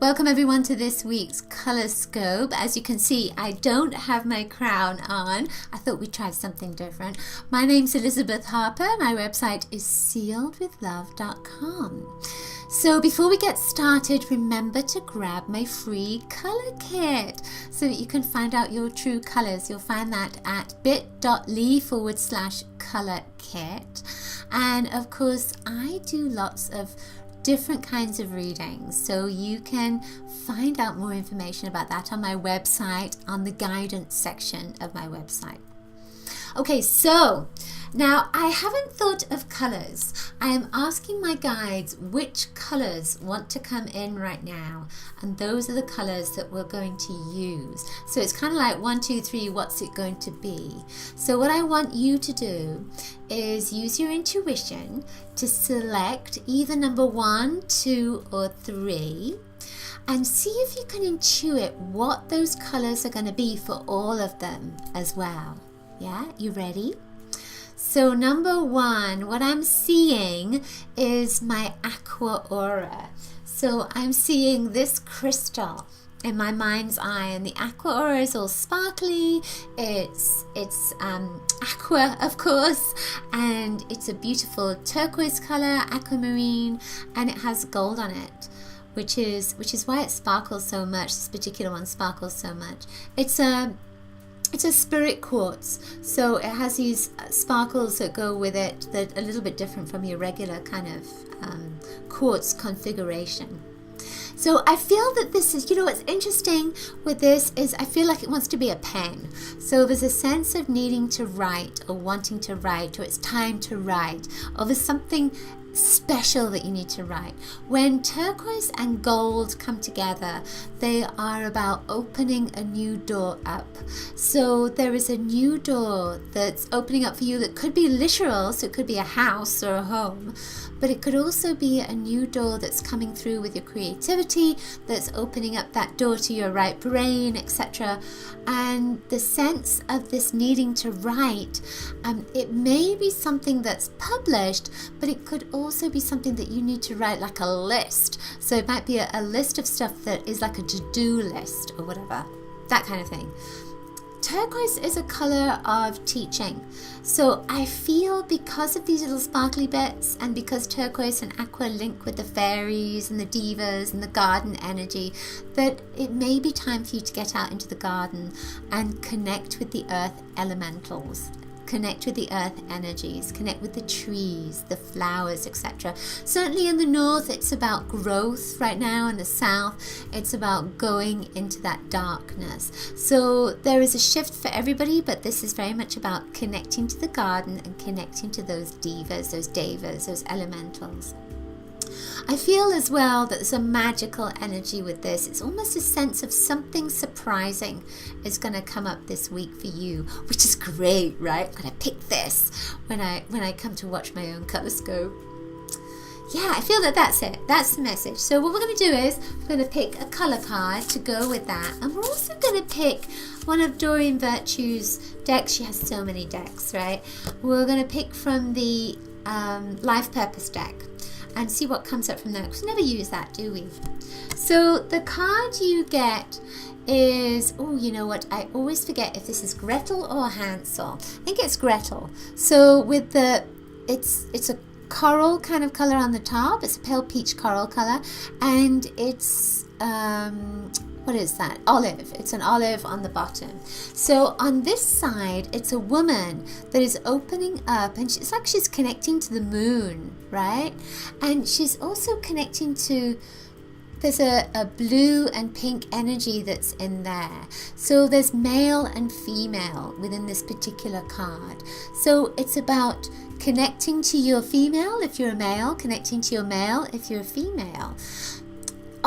Welcome everyone to this week's Colorscope. As you can see, I don't have my crown on. I thought we'd try something different. My name's Elizabeth Harper. My website is sealedwithlove.com. So before we get started, remember to grab my free color kit so that you can find out your true colors. You'll find that at bit.ly/color kit. And of course, I do lots of different kinds of readings, so you can find out more information about that on my website, on the guidance section of my website. Okay, so now I haven't thought of colors. I am asking my guides which colors want to come in right now, and those are the colors that we're going to use. So it's kind of like 1, 2, 3, what's it going to be? So what I want you to do is use your intuition to select either number 1, 2, or 3 and see if you can intuit what those colors are going to be for all of them as well. Yeah, you ready? So number 1, what I'm seeing is my Aqua aura. So I'm seeing this crystal in my mind's eye, and the Aqua aura is all sparkly. It's aqua, of course, and it's a beautiful turquoise color, aquamarine, and it has gold on it, which is why it sparkles so much. This particular one sparkles so much. It's a spirit quartz, so it has these sparkles that go with it that are a little bit different from your regular kind of quartz configuration. So I feel that this is, what's interesting with this is I feel like it wants to be a pen. So there's a sense of needing to write or wanting to write, or it's time to write, or there's something special that you need to write. When turquoise and gold come together, they are about opening a new door up. So there is a new door that's opening up for you that could be literal, so it could be a house or a home, but it could also be a new door that's coming through with your creativity, that's opening up that door to your right brain, etc. And the sense of this needing to write, it may be something that's published, but it could also be something that you need to write, like a list. So it might be a list of stuff that is like a to-do list or whatever, that kind of thing. Turquoise is a color of teaching. So I feel because of these little sparkly bits, and because turquoise and aqua link with the fairies and the divas and the garden energy, that it may be time for you to get out into the garden and connect with the earth elementals. Connect with the earth energies, connect with the trees, the flowers, etc. Certainly in the north, it's about growth right now. In the south, it's about going into that darkness. So there is a shift for everybody, but this is very much about connecting to the garden and connecting to those divas, those devas, those elementals. I feel as well that there's a magical energy with this. It's almost a sense of something surprising is going to come up this week for you, which is great, right? I'm going to pick this when I come to watch my own Colorscope. Yeah, I feel that that's it. That's the message. So what we're going to do is we're going to pick a color card to go with that. And we're also going to pick one of Doreen Virtue's decks. She has so many decks, right? We're going to pick from the Life Purpose deck and see what comes up from there, because we never use that, do we? So the card you get is, you know what, I always forget if this is Gretel or Hansel. I think it's Gretel. So with it's a coral kind of color on the top. It's a pale peach coral color, and it's what is that? Olive. It's an olive on the bottom. So on this side, it's a woman that is opening up, and it's like she's connecting to the moon, right? And she's also connecting to, there's a blue and pink energy that's in there. So there's male and female within this particular card. So it's about connecting to your female if you're a male, connecting to your male if you're a female.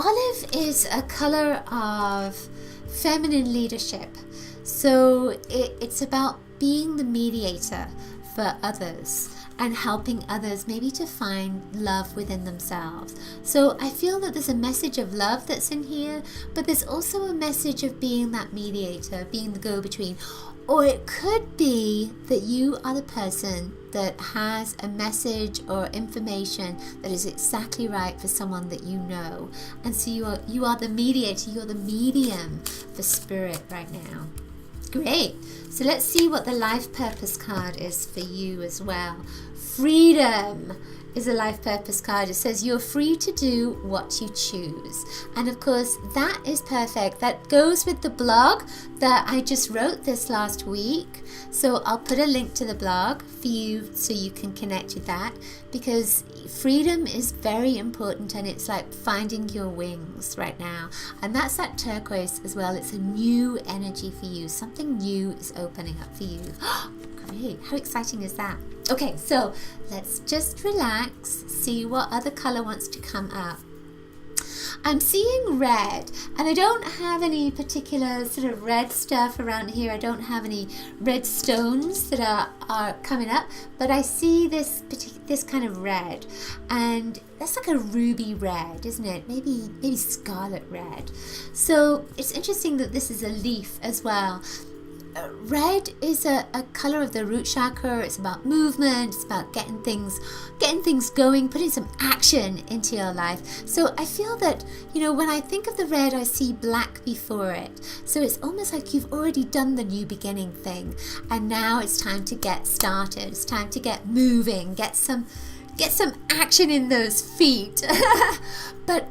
Olive is a color of feminine leadership. So it's about being the mediator for others and helping others maybe to find love within themselves. So I feel that there's a message of love that's in here, but there's also a message of being that mediator, being the go-between. Or it could be that you are the person that has a message or information that is exactly right for someone that you know. And so you are the mediator, you're the medium for spirit right now. Great. So let's see what the life purpose card is for you as well. Freedom is a life purpose card. It says you're free to do what you choose. And of course, that is perfect. That goes with the blog that I just wrote this last week. So I'll put a link to the blog for you so you can connect with that, because freedom is very important, and it's like finding your wings right now. And that's that turquoise as well. It's a new energy for you. Something new is opening up for you. Great. How exciting is that? Okay, so let's just relax, see what other color wants to come up. I'm seeing red, and I don't have any particular sort of red stuff around here. I don't have any red stones that are coming up, but I see this kind of red, and that's like a ruby red, isn't it? Maybe scarlet red. So it's interesting that this is a leaf as well. Red is a color of the root chakra. It's about movement. It's about getting things going, putting some action into your life. So I feel that, when I think of the red, I see black before it. So it's almost like you've already done the new beginning thing, and now it's time to get started. It's time to get moving, get some action in those feet. But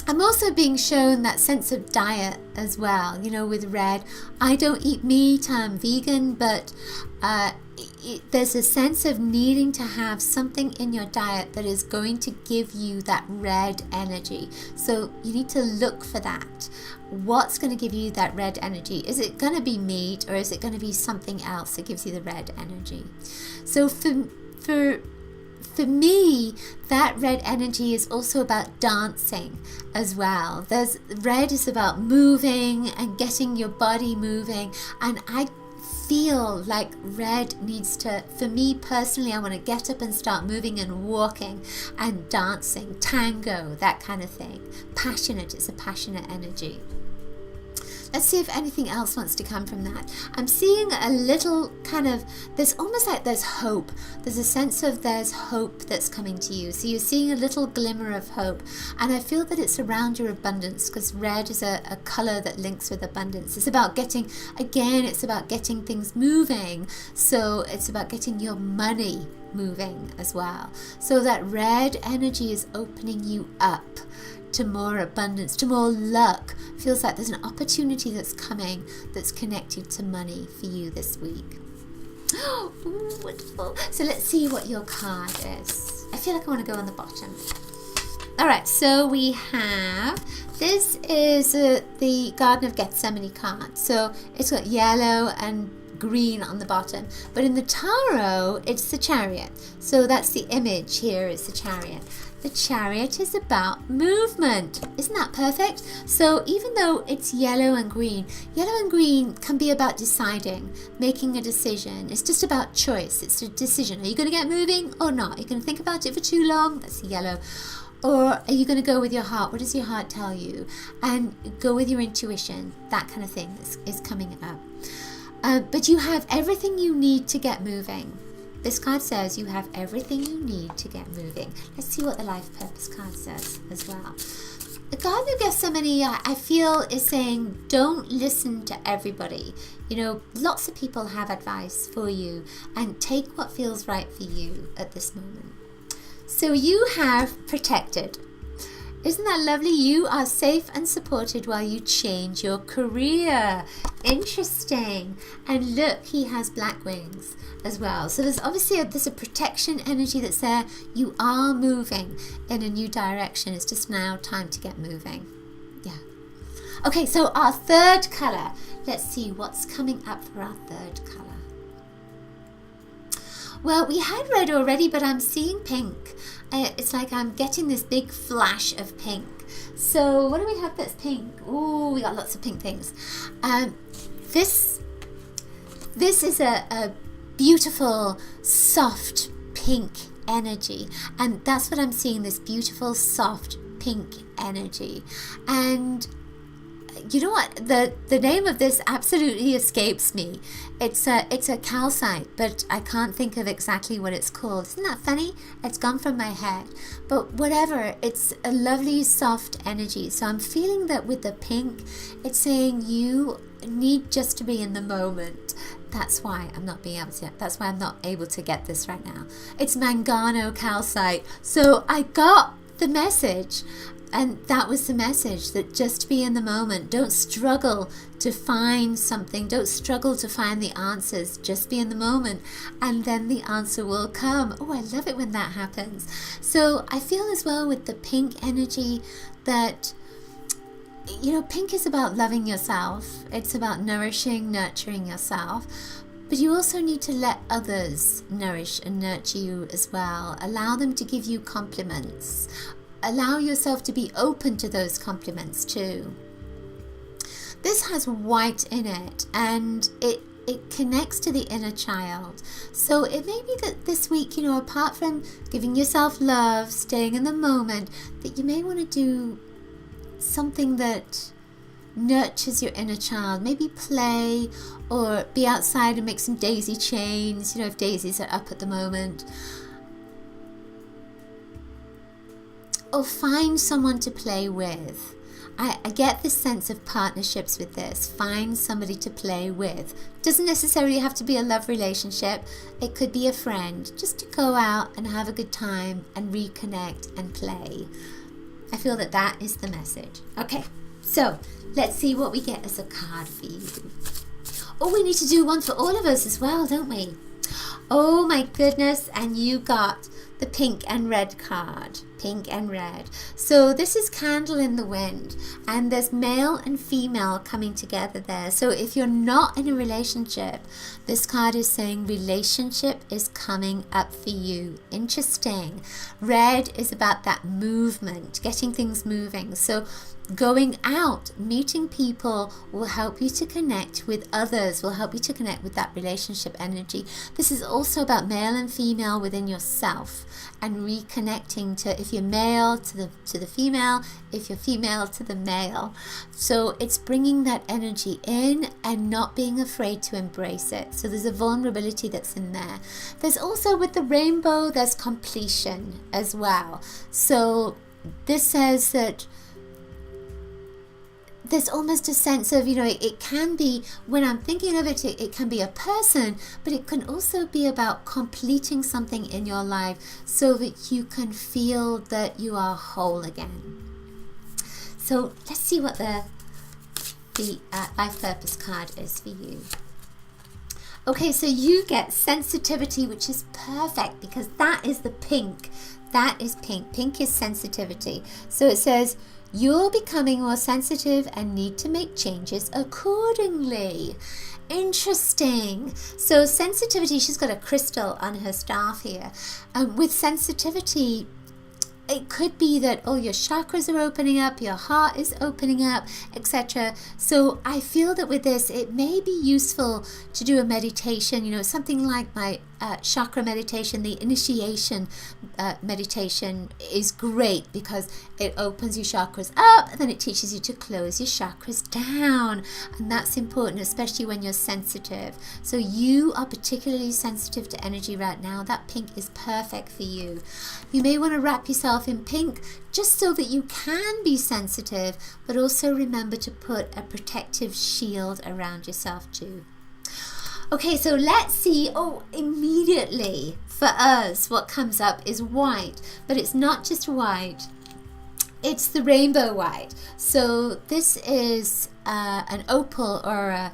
I'm also being shown that sense of diet as well, with red. I don't eat meat, I'm vegan, but there's a sense of needing to have something in your diet that is going to give you that red energy. So you need to look for that. What's going to give you that red energy? Is it going to be meat, or is it going to be something else that gives you the red energy? So for me, that red energy is also about dancing as well. Red is about moving and getting your body moving, and I feel like red needs to, for me personally, I want to get up and start moving and walking and dancing, tango, that kind of thing. Passionate, it's a passionate energy. Let's see if anything else wants to come from that. I'm seeing a little kind of, there's almost like there's hope. There's a sense of there's hope that's coming to you. So you're seeing a little glimmer of hope. And I feel that it's around your abundance, because red is a color that links with abundance. It's about getting things moving. So it's about getting your money moving as well. So that red energy is opening you up to more abundance, to more luck. Feels like there's an opportunity that's coming that's connected to money for you this week. Oh, wonderful. So let's see what your card is. I feel like I want to go on the bottom. All right, so we have, this is the Garden of Gethsemane card. So it's got yellow and green on the bottom, but in the tarot it's the Chariot. So that's the image here, is the Chariot. The Chariot is about movement. Isn't that perfect? So even though it's yellow and green can be about deciding, making a decision. It's just about choice. It's a decision. Are you going to get moving or not? Are you going to think about it for too long? That's yellow. Or are you going to go with your heart? What does your heart tell you? And go with your intuition. That kind of thing is coming up. But you have everything you need to get moving. This card says you have everything you need to get moving. Let's see what the life purpose card says as well. The Garden of Gethsemane, I feel, is saying don't listen to everybody. Lots of people have advice for you, and take what feels right for you at this moment. So you have protected. Isn't that lovely? You are safe and supported while you change your career. Interesting. And look, he has black wings as well. So there's obviously there's a protection energy that's there. You are moving in a new direction. It's just now time to get moving. Yeah. Okay, so our third color. Let's see what's coming up for our third color. Well, we had red already, but I'm seeing pink. It's like I'm getting this big flash of pink. So what do we have that's pink? Oh, we got lots of pink things. This is a beautiful, soft, pink energy. And that's what I'm seeing, this beautiful, soft, pink energy. And you know what? The name of this absolutely escapes me. It's a calcite, but I can't think of exactly what it's called. Isn't that funny? It's gone from my head. But whatever, it's a lovely soft energy. So I'm feeling that with the pink, it's saying you need just to be in the moment. That's why I'm not able to get this right now. It's mangano calcite. So I got the message. And that was the message, that just be in the moment. Don't struggle to find something. Don't struggle to find the answers. Just be in the moment, and then the answer will come. Oh, I love it when that happens. So I feel as well with the pink energy that, you know, pink is about loving yourself. It's about nourishing, nurturing yourself. But you also need to let others nourish and nurture you as well. Allow them to give you compliments. Allow yourself to be open to those compliments too. This has white in it, and it connects to the inner child. So it may be that this week, you know, apart from giving yourself love, staying in the moment, that you may want to do something that nurtures your inner child. Maybe play, or be outside and make some daisy chains, you know, if daisies are up at the moment. Or find someone to play with. I get this sense of partnerships with this. Find somebody to play with. Doesn't necessarily have to be a love relationship. It could be a friend. Just to go out and have a good time and reconnect and play. I feel that that is the message. Okay, so let's see what we get as a card for you. Oh, we need to do one for all of us as well, don't we? Oh my goodness, and you got the pink and red card. Pink and red. So this is Candle in the Wind, and there's male and female coming together there. So if you're not in a relationship, this card is saying relationship is coming up for you. Interesting. Red is about that movement, getting things moving. So going out, meeting people will help you to connect with others, will help you to connect with that relationship energy. This is also about male and female within yourself, and reconnecting to, if you're male to the female, if you're female to the male. So it's bringing that energy in and not being afraid to embrace it. So there's a vulnerability that's in there. There's also, with the rainbow, there's completion as well. So this says that there's almost a sense of, you know, it can be, when I'm thinking of it, it can be a person, but it can also be about completing something in your life so that you can feel that you are whole again. So let's see what the life purpose card is for you. Okay, so you get sensitivity, which is perfect because that is the pink. That is pink. Pink is sensitivity. So it says, you're becoming more sensitive and need to make changes accordingly. Interesting. So sensitivity, she's got a crystal on her staff here. With sensitivity, it could be that all your chakras are opening up, your heart is opening up, etc. So I feel that with this, it may be useful to do a meditation, you know, something like my chakra meditation. The initiation meditation is great because it opens your chakras up and then it teaches you to close your chakras down. And that's important, especially when you're sensitive. So you are particularly sensitive to energy right now. That pink is perfect for you. You may want to wrap yourself in pink just so that you can be sensitive, but also remember to put a protective shield around yourself too. Okay, so let's see. Oh, immediately for us, what comes up is white, but it's not just white. It's the rainbow white. So this is an opal or a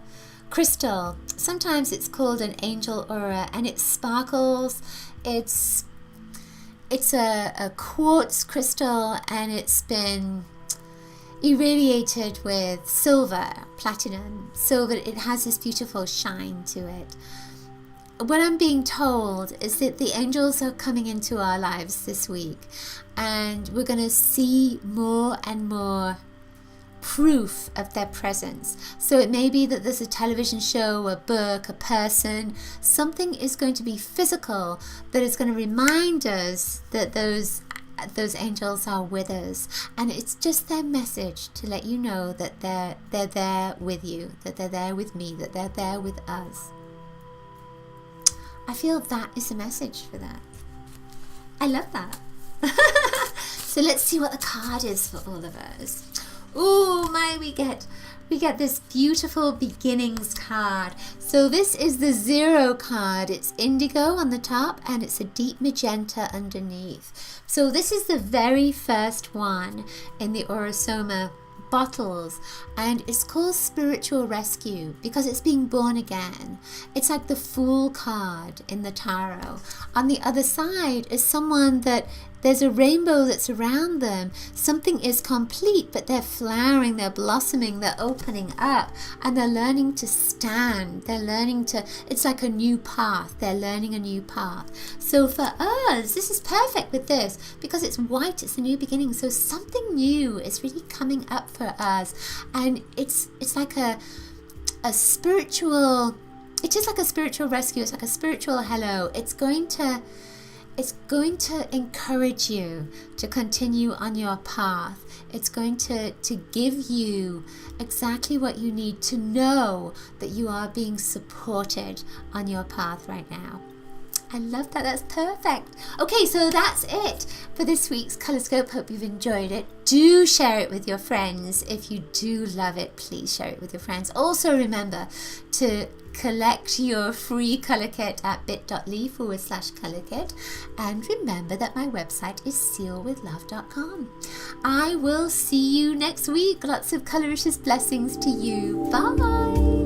crystal. Sometimes it's called an angel aura, and it sparkles. It's a quartz crystal, and it's been irradiated with silver, platinum, so that it has this beautiful shine to it. What I'm being told is that the angels are coming into our lives this week, and we're going to see more and more proof of their presence. So it may be that there's a television show, a book, a person, something is going to be physical that is going to remind us that those angels are with us, and it's just their message to let you know that they're there with you, that they're there with me, that they're there with us. I feel that is a message for that. I love that. So let's see what the card is for all of us. Oh my, we get this beautiful beginnings card. So this is the 0 card. It's indigo on the top and it's a deep magenta underneath. So this is the very first one in the Orosoma bottles, and it's called Spiritual Rescue because it's being born again. It's like the Fool card in the tarot. On the other side is someone that there's a rainbow that's around them. Something is complete, but they're flowering, they're blossoming, they're opening up, and they're learning to stand. They're learning to, it's like a new path. They're learning a new path. So for us, this is perfect with this because it's white, it's a new beginning. So something new is really coming up for us. And it's like a spiritual, it's just like a spiritual rescue. It's like a spiritual hello. It's going to encourage you to continue on your path. It's going to give you exactly what you need to know that you are being supported on your path right now. I love that. That's perfect. Okay, so that's it for this week's Colorscope. Hope you've enjoyed it. Do share it with your friends. If you do love it, please share it with your friends. Also remember to collect your free color kit at bit.ly/color kit, and remember that my website is sealwithlove.com. I will see you next week. Lots of coloricious blessings to you. Bye.